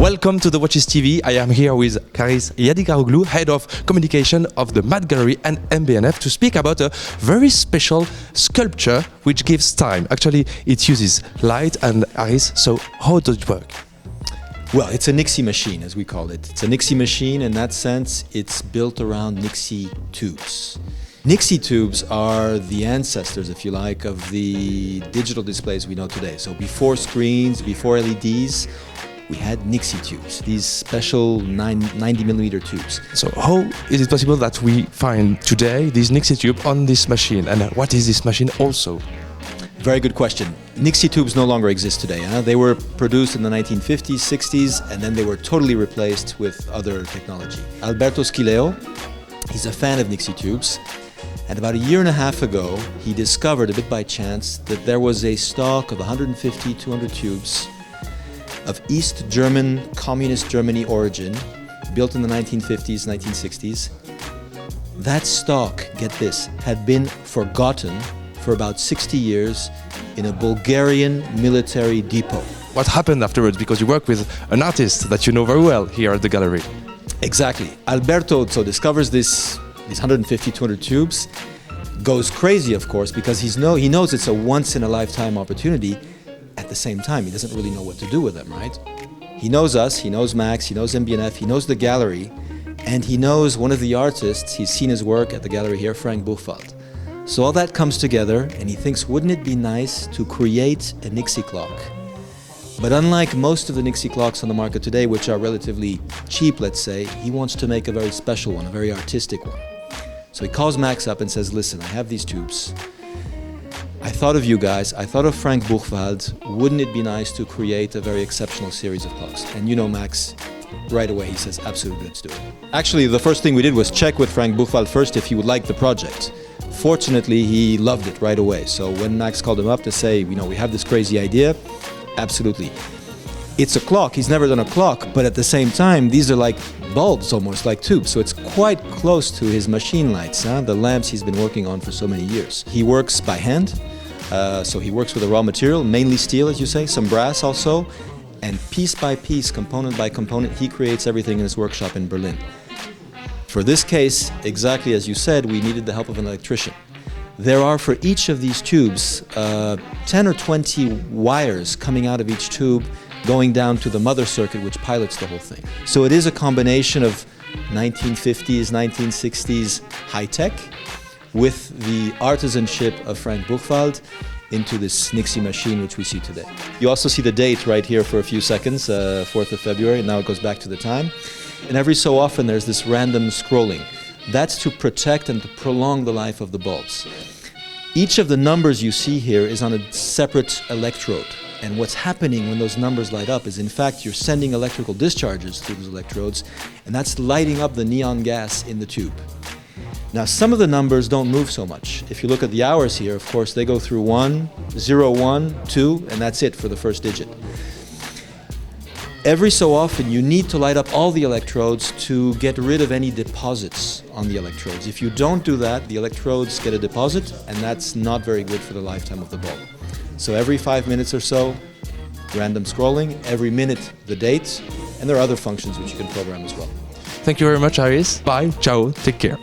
Welcome to the Watches TV. I am here with Karis Yadigaroglu, Head of Communication of the M.A.D.Gallery and MB&F, to speak about a very special sculpture which gives time. Actually, it uses light and iris, so how does it work? Well, it's a Nixie machine, as we call it. It's a Nixie machine. In that sense, it's built around Nixie tubes. Nixie tubes are the ancestors, if you like, of the digital displays we know today. So before screens, before LEDs, we had Nixie tubes, these special 90mm tubes. So how is it possible that we find today this Nixie tube on this machine? And what is this machine also? Very good question. Nixie tubes no longer exist today. They were produced in the 1950s, 60s, and then they were totally replaced with other technology. Alberto Schileo, he's a fan of Nixie tubes. And about a year and a half ago, he discovered, a bit by chance, that there was a stock of 150, 200 tubes of East German, Communist Germany origin, built in the 1950s, 1960s. That stock, get this, had been forgotten for about 60 years in a Bulgarian military depot. What happened afterwards? Because you work with an artist that you know very well here at the gallery. Exactly. Alberto discovers these 150, 200 tubes, goes crazy, of course, because he knows it's a once-in-a-lifetime opportunity. At the same time, he doesn't really know what to do with them, right? He knows us, he knows Max, he knows MB&F, he knows the gallery, and he knows one of the artists. He's seen his work at the gallery here, Franck Buchwald. So all that comes together, and he thinks, wouldn't it be nice to create a Nixie clock? But unlike most of the Nixie clocks on the market today, which are relatively cheap, let's say, he wants to make a very special one, a very artistic one. So he calls Max up and says, listen, I have these tubes. I thought of you guys, I thought of Franck Buchwald. Wouldn't it be nice to create a very exceptional series of clocks? And you know Max, right away he says, absolutely, let's do it. Actually, the first thing we did was check with Franck Buchwald first if he would like the project. Fortunately, he loved it right away. So when Max called him up to say, we have this crazy idea, absolutely. It's a clock, he's never done a clock, but at the same time, these are like bulbs, almost like tubes. So it's quite close to his machine lights, the lamps he's been working on for so many years. He works by hand, so he works with a raw material, mainly steel, as you say, some brass also, and piece by piece, component by component, he creates everything in his workshop in Berlin. For this case, exactly as you said, we needed the help of an electrician. There are, for each of these tubes, 10 or 20 wires coming out of each tube, going down to the mother circuit, which pilots the whole thing. So it is a combination of 1950s, 1960s high-tech with the artisanship of Franck Buchwald into this Nixie machine which we see today. You also see the date right here for a few seconds, 4th of February, and now it goes back to the time. And every so often there's this random scrolling. That's to protect and to prolong the life of the bulbs. Each of the numbers you see here is on a separate electrode. And what's happening when those numbers light up is, in fact, you're sending electrical discharges through those electrodes, and that's lighting up the neon gas in the tube. Now, some of the numbers don't move so much. If you look at the hours here, of course, they go through 1, 0, 1, 2, and that's it for the first digit. Every so often, you need to light up all the electrodes to get rid of any deposits on the electrodes. If you don't do that, the electrodes get a deposit, and that's not very good for the lifetime of the bulb. So every 5 minutes or so, random scrolling, every minute the date, and there are other functions which you can program as well. Thank you very much, Iris. Bye, ciao, take care.